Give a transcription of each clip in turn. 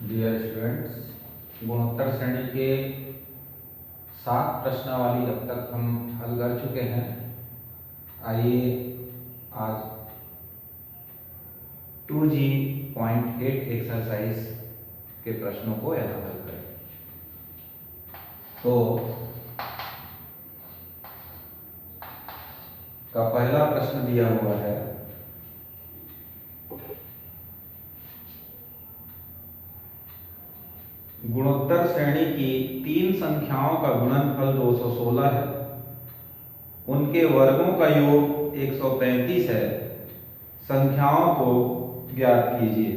Dear students, गुणोत्तर श्रेणी के 7 प्रश्नावली अब तक हम हल कर चुके हैं। आइए आज 2G.8 एक्सरसाइज के प्रश्नों को यहाँ हल करें। तो का पहला प्रश्न दिया हुआ है, गुणोत्तर श्रेणी की 3 संख्याओं का गुणनफल 216 है, उनके वर्गों का योग 135 है, संख्याओं को ज्ञात कीजिए।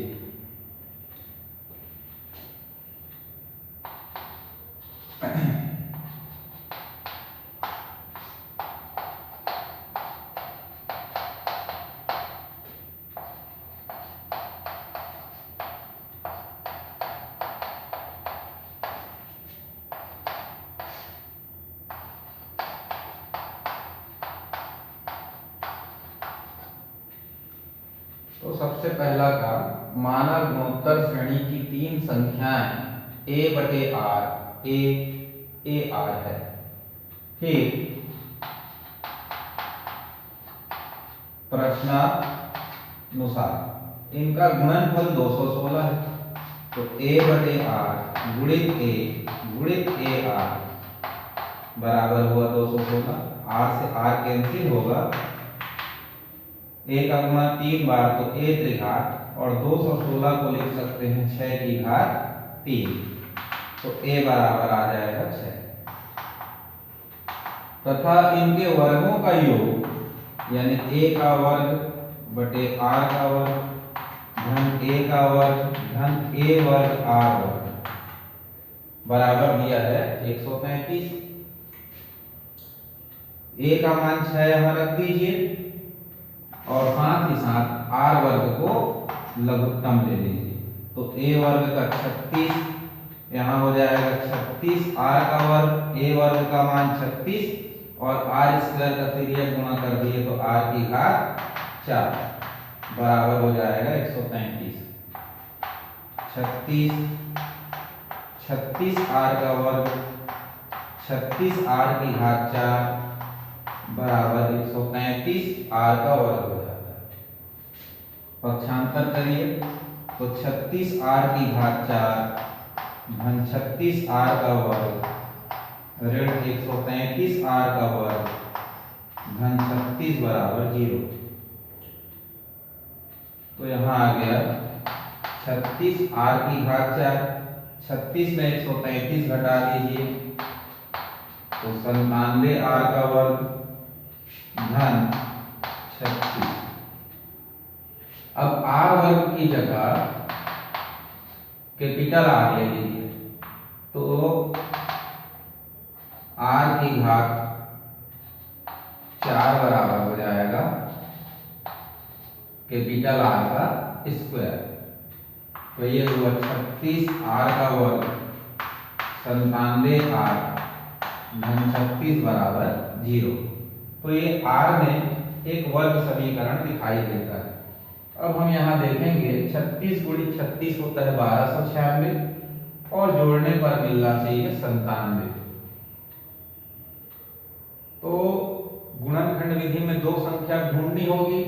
तो सबसे पहला का माना गुणोत्तर श्रेणी की 3 संख्याएं a/r a r है। फिर प्रश्नानुसार इनका गुणनफल 216 है, तो a/r गुणित a गुणित ar बराबर हुआ 216। r से r कैंसिल होगा, a का गुणा 3 बार तो a त्रिघात, और 216 को लिख सकते हैं 6 की घात 3, तो a बराबर आ जाएगा 6। तथा इनके वर्गों का योग यानी a का वर्ग बटे r का वर्ग धन a का वर्ग धन a वर्ग r वर्ग बराबर दिया है 135। a का मान 6 यहाँ रख दीजिए और साथ ही साथ r वर्ग को लघुत्तम ले लीजिए, तो a वर्ग का 36 यहाँ हो जाएगा 36, r का वर्ग a वर्ग का मान 36 और r स्क्वायर का तिर्यक गुणा कर दिए तो r की घात 4 बराबर हो जाएगा 135। 36 r का वर्ग 36 r की घात 4 बराबर 135 r का वर्ग हो जाता है। पक्षांतर करिए तो 36 r की घात 4 धन 36 r का वर्ग ऋण 135 r का वर्ग धन 36 बराबर 0। तो यहाँ आ गया 36 r की घात 4, 36 में 135 घटा दीजिए तो 97 r का वर्ग धन 36। अब r वर्ग की जगह कैपिटल R ले लीजिए, तो r की घात 4 बराबर हो जाएगा कैपिटल R का स्क्वायर, तो ये हुआ 36 r का वर्ग 97 r धन 36 बराबर 0। तो ये r में एक वर्ग समीकरण दिखाई देता है। अब हम यहाँ देखेंगे 36 गुणित 36 होता है 1296 और जोड़ने पर मिलना चाहिए 97। तो गुणनखंड विधि में 2 संख्या ढूंढनी होगी,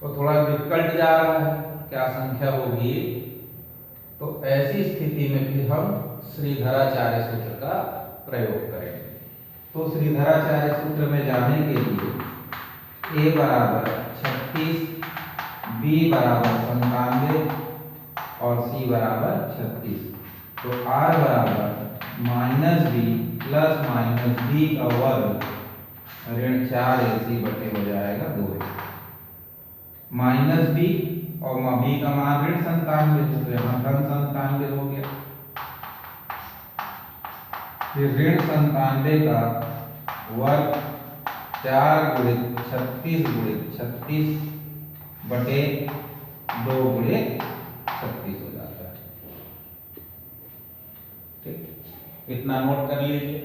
तो थोड़ा डिफिकल्ट जा रहा है, क्या संख्या होगी। तो ऐसी स्थिति में फिर हम श्रीधराचार्य सूत्र का प्रयोग करेंगे। तो श्रीधराचार्य सूत्र में जाने के लिए a बराबर 36, b बराबर 97 और c बराबर 36, तो r बराबर -b प्लस -b का वर्ग ऋण 4ac बटे हो जाएगा 2a। -b और b का मान ऋण 97, तो यहाँ धन 97 हो गया। फिर ऋण 97 का वर्ग 4 गुणित 36 बटे 2 गुणित 36 हो जाता है। ठीक, इतना नोट कर लीजिए।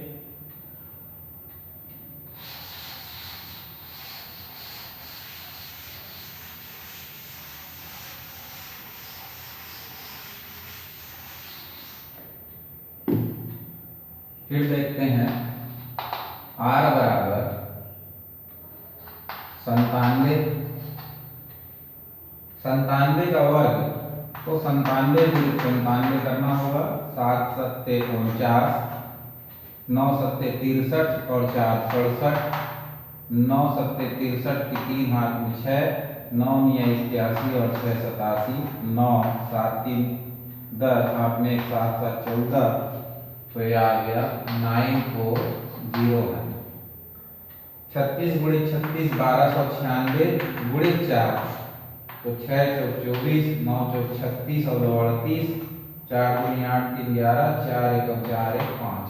फिर देखते हैं r बराबर 97 का वर्ग, तो 97 गुणित 97 करना होगा। 7 सत्ते 49, 9 सत्ते 63 और 4 67, 9 सत्ते 63 की 3 हाथ में 6, 9 मियाँ 81 और 6 87, 9 7 3 10, हाथ में 1 7 7 14, तो ये आ गया 9409। 36 गुणित 36 1296 गुणित 4, तो 6 चौक 24, 9 चौक 36 और 2 38, 4 दूनी 8 3 11, 4 एकम 4 1 5,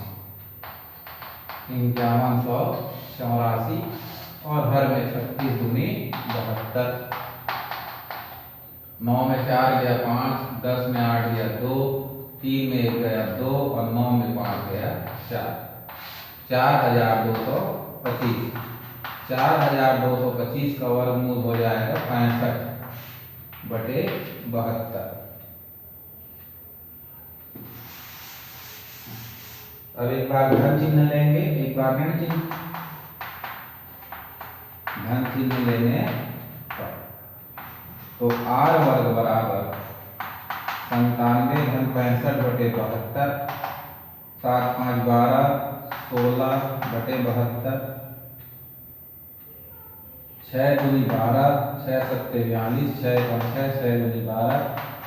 5184 और हर में 36 दूनी 72, 9 में 4 गया 5, 10 में 8 गया 2, 3 में 1 गया 2 और 9 में 5 गया 4, 4225। 4225 का वर्गमूल हो जाएगा 65/72। अब एक बार धन चिन्ह लेंगे, एक बार ऋण चिन्ह। धन चिन्ह लेने पर तो r वर्ग बराबर 97 धन 65/72, 7 5 12 16/72, 6 दूनी 12, 6 सत्ते 42, 6 एकम 6, 6 दूनी 12,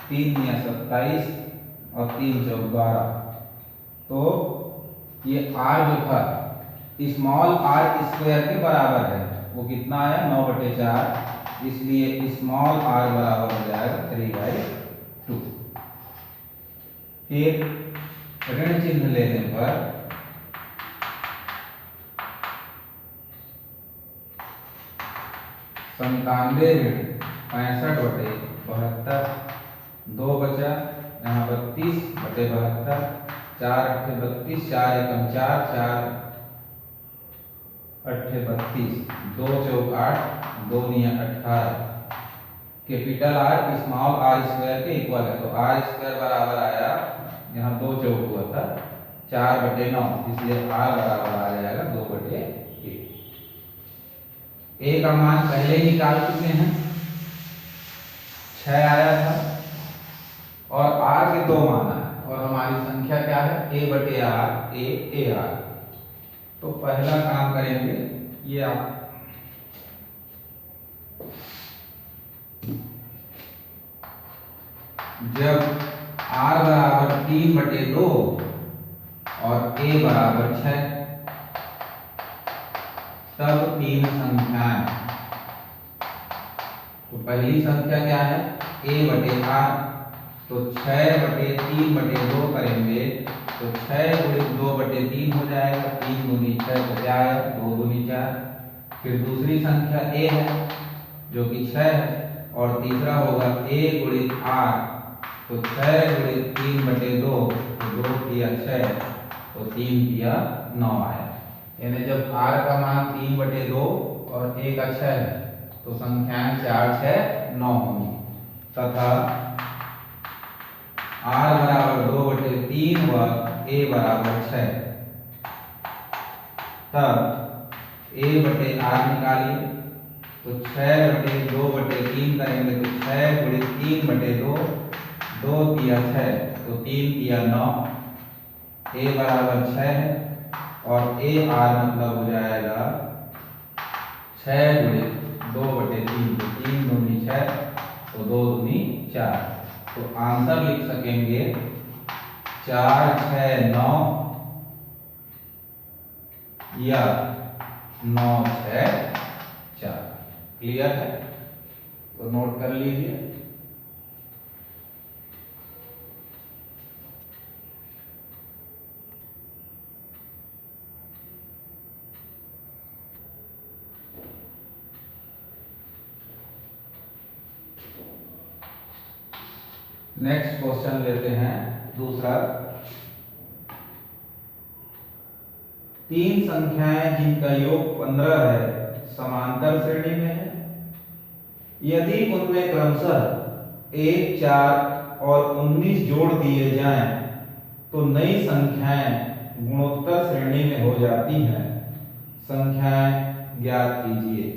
3 मियाँ 27 और 3 चौक 12। तो ये r जो था स्मॉल r स्क्वायर के बराबर है, वो कितना आया 9/4, इसलिए स्मॉल r बराबर हो जाएगा 3/2। फिर ऋण चिन्ह लेने पर 97 ऋण 65/72, 2 बचा यहाँ 32/72, 4 अट्ठे 32, 4 एकम 4, 4 अट्ठे 32, 2 चौक 8, 2 निया 18। Capital R small r square के इक्वल है, तो r स्क्वायर बराबर आया, यहाँ 2 चौक हुआ था 4/9, इसलिए r बराबर आ जाएगा 2/1। a का मान पहले ही निकाल चुके हैं, 6 आया था और r के 2 मान आए, और हमारी संख्या क्या है a/r, a/r। तो पहला काम करेंगे, ये आप जब r बराबर 3/2 और a बराबर 6, तब 3 संख्याएं। तो पहली संख्या क्या है a/r, तो 6/3/2 करेंगे तो 6 गुणित 2/3 हो जाएगा, 3 दूनी 6 तो क्या आया 2 दूनी 4। फिर दूसरी संख्या a है जो कि 6 है, और तीसरा होगा a गुणित r, तो 6 गुणित 3/2, तो 2 तिया 6, तो 3 तिया 9 आया। यानी जब r का मान 3/2 और a का 6 है, तो संख्याएं 4 6 9 होंगी, तथा r बराबर 2/3 व a बराबर 6। तब a/r निकालिए, तो 6/2/3 करेंगे तो 6 गुणित 3/2, 2 तिया 6, तो 3 तिया 9, a बराबर 6 है, और a/r मतलब हो जाएगा 6 गुणित 2/3, तो 3 दूनी 6, तो 2 दूनी 4। तो आंसर लिख सकेंगे 4 6 9 या 9 6 4। क्लियर है? तो नोट कर लीजिए। नेक्स्ट क्वेश्चन लेते हैं दूसरा। 3 संख्याएं जिनका योग 15 है, समांतर श्रेणी में है। यदि उनमें क्रमशः 1 4 और 19 जोड़ दिए जाएं, तो नई संख्याएं गुणोत्तर श्रेणी में हो जाती हैं, संख्याएं ज्ञात कीजिए।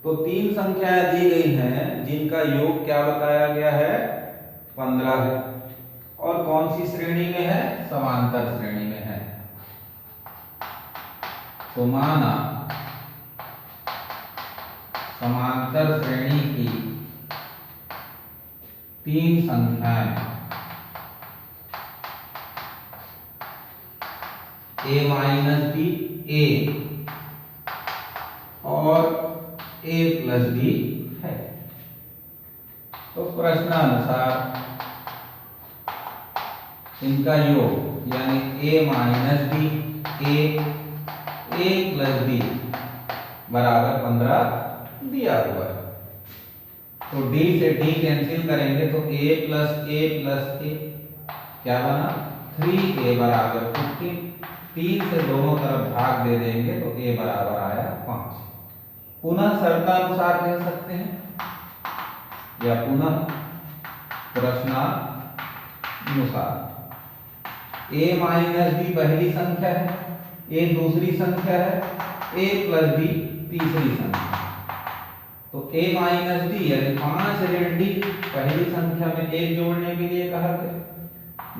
तो 3 संख्याएं दी गई हैं जिनका योग क्या बताया गया है, 15 है, और कौन सी श्रेणी में है, समांतर श्रेणी में है। तो माना समांतर श्रेणी की 3 संख्याएं a माइनस बी ए और a प्लस बी है। तो प्रश्नानुसार इनका योग यानी a minus B A plus B बराबर 15 दिया हुआ है। तो d से d कैंसिल करेंगे तो a प्लस ए क्या बना, 3a बराबर 15। 3 से दोनों तरफ भाग दे देंगे तो a बराबर आया 5। पुनः शर्तानुसार कह सकते हैं या पुनः प्रश्नानुसार। a माइनस बी पहली संख्या है, a दूसरी संख्या है, a प्लस बी तीसरी संख्या। तो a माइनस डी यानी 5 ऋण d पहली संख्या में 1 जोड़ने के लिए कहा गया,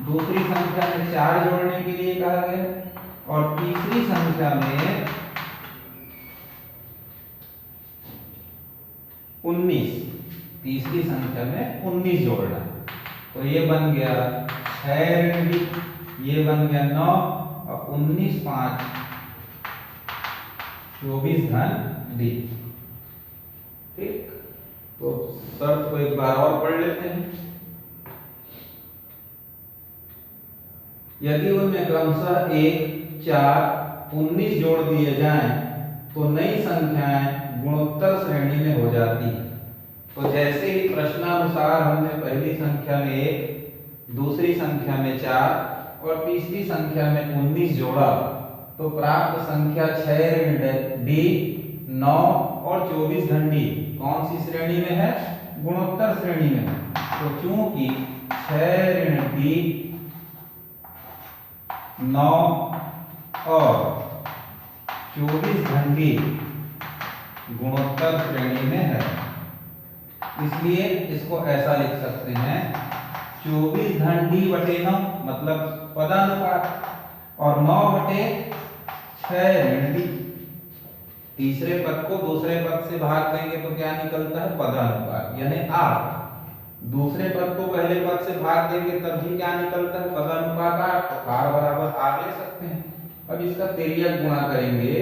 दूसरी संख्या में 4 जोड़ने के लिए कहा गया, और तीसरी संख्या में 19, तीसरी संख्या में 19 जोड़ना। तो ये बन गया 6 ऋण d, ये बन गया 9, और 19 5 24 धन d। ठीक, तो शर्त को एक बार और पढ़ लेते हैं। यदि उनमें क्रमशः 1 4 19 जोड़ दिए जाएं तो नई संख्याएं गुणोत्तर श्रेणी में हो जाती है। तो जैसे ही प्रश्नानुसार हमने पहली संख्या में 1, दूसरी संख्या में 4 और तीसरी संख्या में 19 जोड़ा तो प्राप्त संख्या 6 ऋण d 9 और 24 धन d कौन सी श्रेणी में है, गुणोत्तर श्रेणी में है। तो चूंकि 6 ऋण d 9 और 24 धन d गुणोत्तर श्रेणी में है, इसलिए इसको ऐसा लिख सकते हैं 24 धन d बटे 9 मतलब पदानुपात, और 9 बटे 6 ऋण d। तीसरे पद को दूसरे पद से भाग देंगे तो क्या निकलता है, पदानुपात यानी 8। दूसरे पद को पहले पद से भाग देंगे तब भी क्या निकलता है, पदानुपात 8। तो r बराबर 8 ले सकते हैं। अब इसका तिर्यक गुणा करेंगे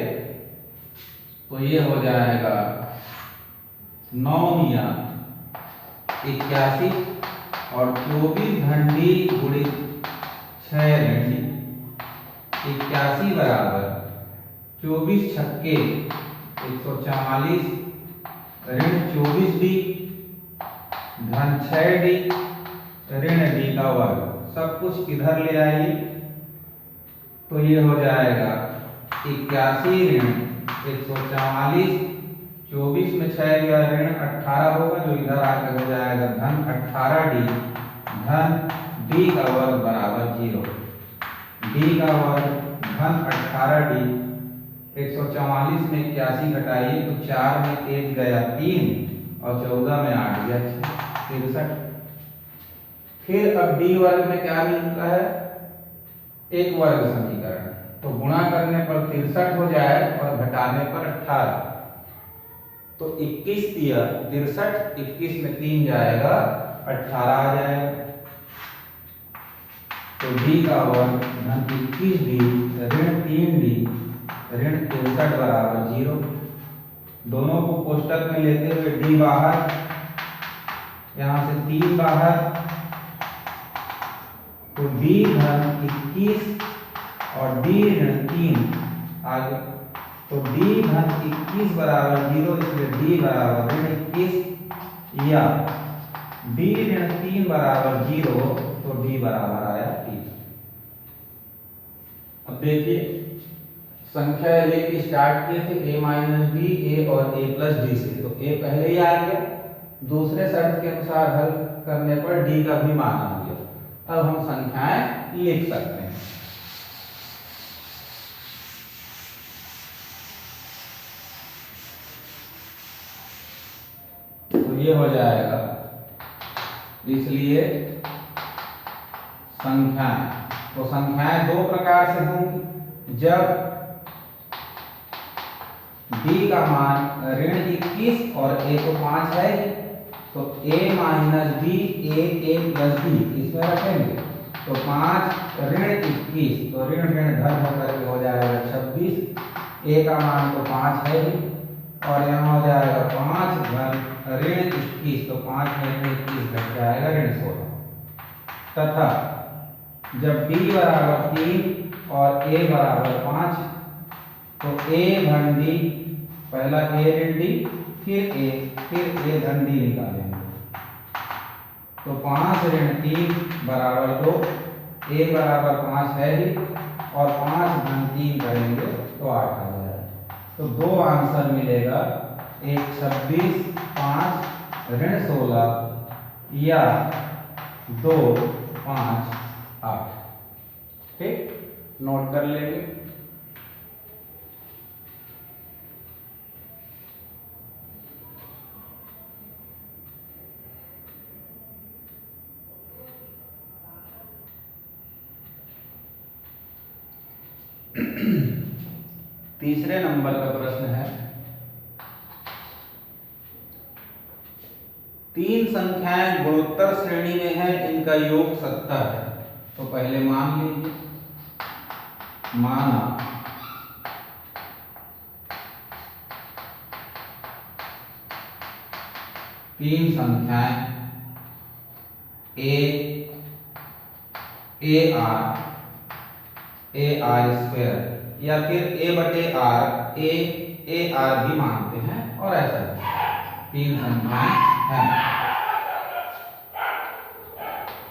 तो ये हो जाएगा 9 मिया 81 और 24 धन d गुणित 6 ऋण d। 81 बराबर 24 छक्के 144 ऋण 24 d धन 6 d ऋण d का वर्ग। सब कुछ इधर ले आइए तो ये हो जाएगा 81 ऋण 144, 24 में 6 गया ऋण 18 होगा जो इधर आकर हो जाएगा धन 18 d धन d का वर्ग बराबर 0। d का वर्ग धन 18 d 144 में 81 घटाइए तो 4 में 1 गया 3 और 14 में 8 गया 63। फिर अब d वर्ग में क्या मिलता है, एक वर्ग समीकरण। तो गुणा करने पर 63 हो जाए और घटाने पर 18। तो 21 दिया 63, 21 में 3 जाएगा 18 आ जाएगा। तो d का वर्ग धन 21d ऋण 3d ऋण 63 बराबर 0। दोनों को कोष्टक में लेते हुए d बाहर, यहां से 3 बाहर, तो d धन 21 और d ऋण 3 आगे। तो d धन 21 बराबर 0, इसलिए d बराबर ऋण 21 या d ऋण 3 बराबर 0, तो d बराबर आया 3। अब देखिए संख्या लेके स्टार्ट किए थे a माइनस बी ए और a प्लस डी से, तो a पहले ही आ गया। दूसरे शर्त के अनुसार हल करने पर d का भी मान आ गया। अब हम संख्याएं लिख सकते हैं। तो ये हो जाएगा, इसलिए संख्याएं, तो संख्याएं दो प्रकार से होंगी। जब b का मान ऋण 21 और a को 5 है, तो a minus b a plus b इसमें रखेंगे, तो 5 ऋण 21, तो ऋण ऋण धन होकर के हो जाएगा 26, a का मान तो 5 है ही, और यहाँ हो जाएगा 5 धन ऋण 21, तो 5 में ऋण 21 घट जाएगा ऋण 16। तथा जब b बराबर 3 और a बराबर 5, तो a धन d, पहला a ऋण d, फिर a धन d निकालेंगे, तो 5 ऋण 3 बराबर 2, a बराबर 5 है ही, और 5 धन 3 करेंगे तो 8 आ जाएगा। तो दो आंसर मिलेगा, एक 26, 5 ऋण 16, या 2, 5, 8। ठीक, नोट कर लेंगे। तीसरे नंबर का प्रश्न है, तीन संख्याएं गुणोत्तर श्रेणी में है, इनका योग 70 है। तो पहले मान लीजिए, माना तीन संख्याएं a r स्क्वायर, या फिर a बटे r, a r भी मानते हैं, और ऐसा तीन संख्याएं हैं।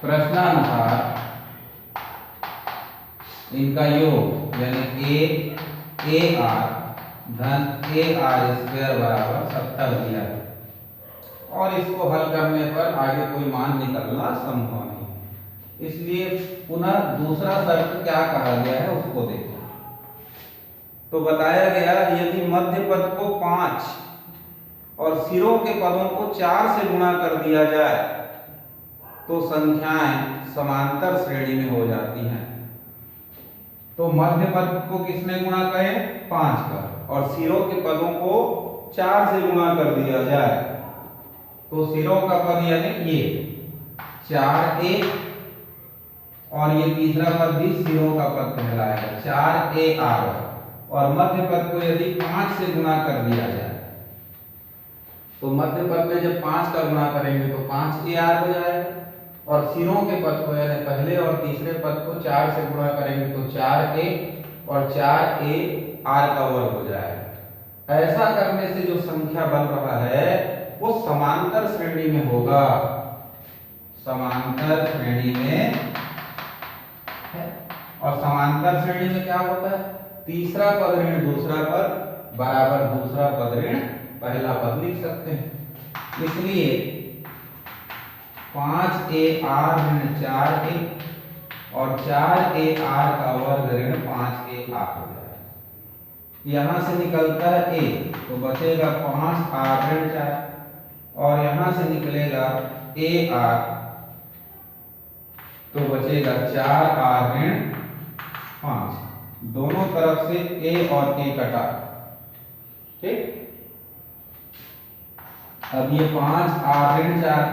प्रश्नानुसार इनका योग यानी a r धन a r स्क्वायर बराबर 70 दिया है, और इसको हल करने पर आगे कोई मान निकलना संभव नहीं। इसलिए पुनः दूसरा शर्त क्या कहा गया है उसको देखें। तो बताया गया, यदि मध्य पद को 5 और सिरों के पदों को 4 से गुणा कर दिया जाए, तो संख्याएं समांतर श्रेणी में हो जाती हैं। तो मध्य पद को किसने गुणा करें? 5 कर, और सिरों के पदों को 4 से गुणा कर दिया जाए, तो सिरों का पद यानी ये 4a, और ये तीसरा पद भी सिरों का पद कहलाएगा 4ar, और मध्य पद को यदि 5 से गुणा कर दिया जाए, तो मध्य पद में जब 5 का गुणा करेंगे तो 5ar हो जाएगा, और सिरों के पद को यानी पहले और तीसरे पद को 4 से गुणा करेंगे तो 4a, और 4ar का वर्ग हो जाएगा। ऐसा करने से जो संख्या बन रहा है वो समांतर श्रेणी में होगा, समांतर श्रेणी में है। और समांतर श्रेणी में क्या होता है? तीसरा पद ऋण दूसरा पद बराबर दूसरा पद ऋण पहला पद लिख सकते हैं। इसलिए 5ar ऋण 4a, और 4ar का वर्ग ऋण 5ar हो जाएगा। यहां से निकलता है a, तो बचेगा 5r ऋण 4, और यहां से निकलेगा ar, तो बचेगा 4r ऋण 5। दोनों तरफ से a और a कटा, ठीक। अब ये 5r ऋण 4,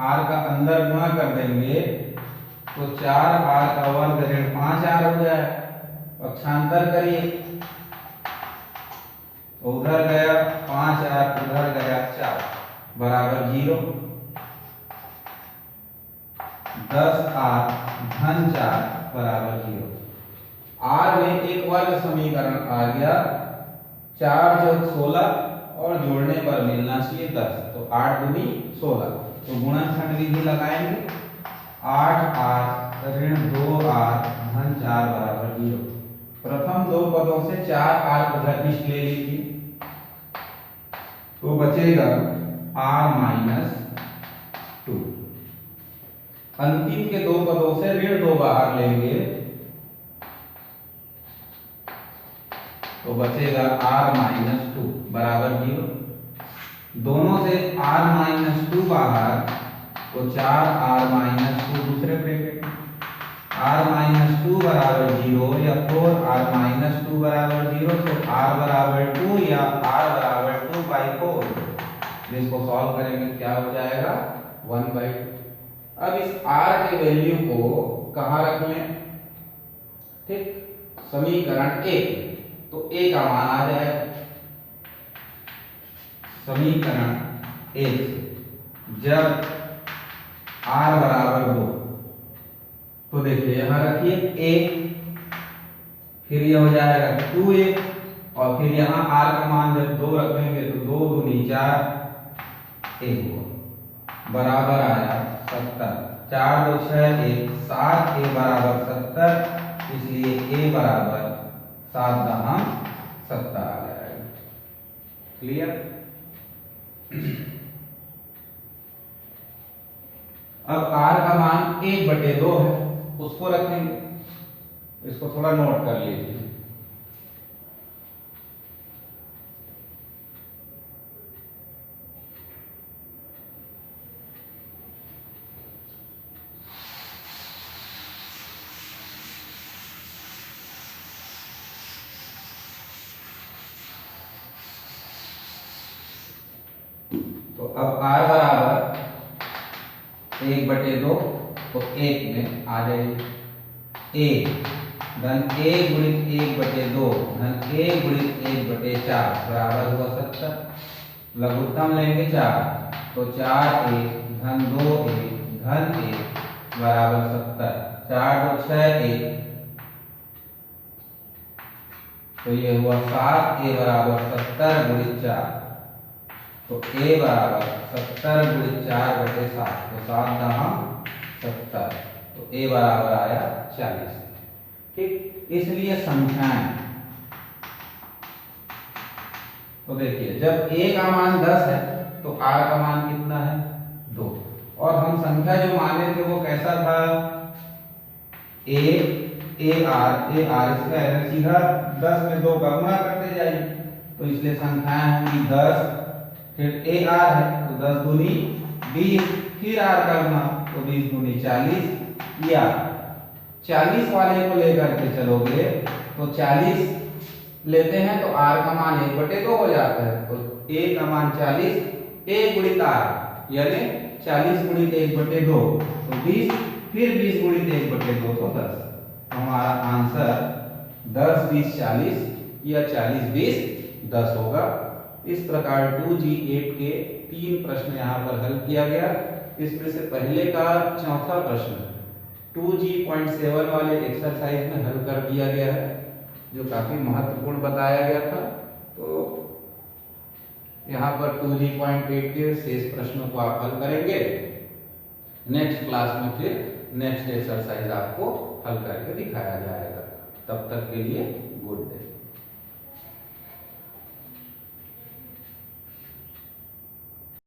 r का अंदर गुणा कर देंगे तो 4r का वर्ग ऋण 5r हो जाए। पक्षांतर करिए, उधर गया 5r, उधर गया 4, बराबर 0। 10r धन 4 बराबर 0। r में एक वर्ग समीकरण आ गया, 4 जोड़ 16, और जोड़ने पर मिलना चाहिए 10, तो 8 दूनी 16, तो गुणनखंड विधि लगाएंगे। 8r ऋण 2r धन 4 बराबर 0। प्रथम दो पदों से 4r को घटित ले लीजिए, तो बचेगा r माइनस 2। अंतिम के दो पदों से ऋण 2 बाहर लेंगे तो बचेगा r-2 बराबर 0। दोनों से r-2 बाहर तो 4r-2 दूसरे ब्रैकेट में, r-2 बराबर 0 या 4r-2 बराबर 0, तो r बराबर 2 या r बराबर 2/4। जिसको सॉल्व करेंगे क्या हो जाएगा 1/2। अब इस r के वैल्यू को कहाँ रख लें, ठीक, समीकरण 1, तो a का मान आ जाएगा समीकरण 1 जब r बराबर 2, तो देखिए यहां रखिए a, फिर ये हो जाएगा 2a, और फिर यहाँ r का मान जब 2 रखेंगे तो 2 दूनी 4 a हुआ, बराबर आया 70। 4 2 6 1 7 a बराबर 70, इसलिए a बराबर 7 दहाम 70 आ जाएगा। क्लियर। अब r का मान 1/2 है, उसको रखेंगे, इसको थोड़ा नोट कर लीजिए। तो अब r बराबर 1/2, तो 1 में आ जाएगी a धन a गुणित 1/2 धन a गुणित 1/4 बराबर हुआ 70। लघुत्तम लेंगे 4, तो 4a धन 2a धन a बराबर 70। 4 2 6 1, तो ये हुआ 7a बराबर 70 गुणित 4, तो a बराबर 70 गुणित 4/7, तो 7 दहाम 70, तो a बराबर आया 40। ठीक, इसलिए संख्याएं, तो देखिए जब a का मान 10 है तो r का मान कितना है 2, और हम संख्या जो माने थे वो कैसा था a r, इसका है सीधा 10 में 2 का गुणा करते जाइए, तो इसलिए संख्याएं होंगी 10, फिर a r है तो 10 दूनी 20, फिर r का गुना तो 20 दूनी 40, या 40 वाले को लेकर के चलोगे तो 40 लेते हैं तो r का मान 1/2 हो जाता है, तो a का मान 40 a गुणित r, यानी 40 गुणित 1/2 तो 20, फिर 20 गुणित 1/2 तो 10। हमारा आंसर 10 20 40 या 40 20 10 होगा। इस प्रकार 2G8 के 3 प्रश्न यहाँ पर हल किया गया। इसमें से पहले का चौथा प्रश्न 2G.7 वाले एक्सरसाइज में हल कर दिया गया है, जो काफी महत्वपूर्ण बताया गया था। तो यहाँ पर 2G.8 के शेष प्रश्नों को आप हल करेंगे। नेक्स्ट क्लास में फिर नेक्स्ट एक्सरसाइज आपको हल करके दिखाया जाएगा। तब तक के लिए गुड डे।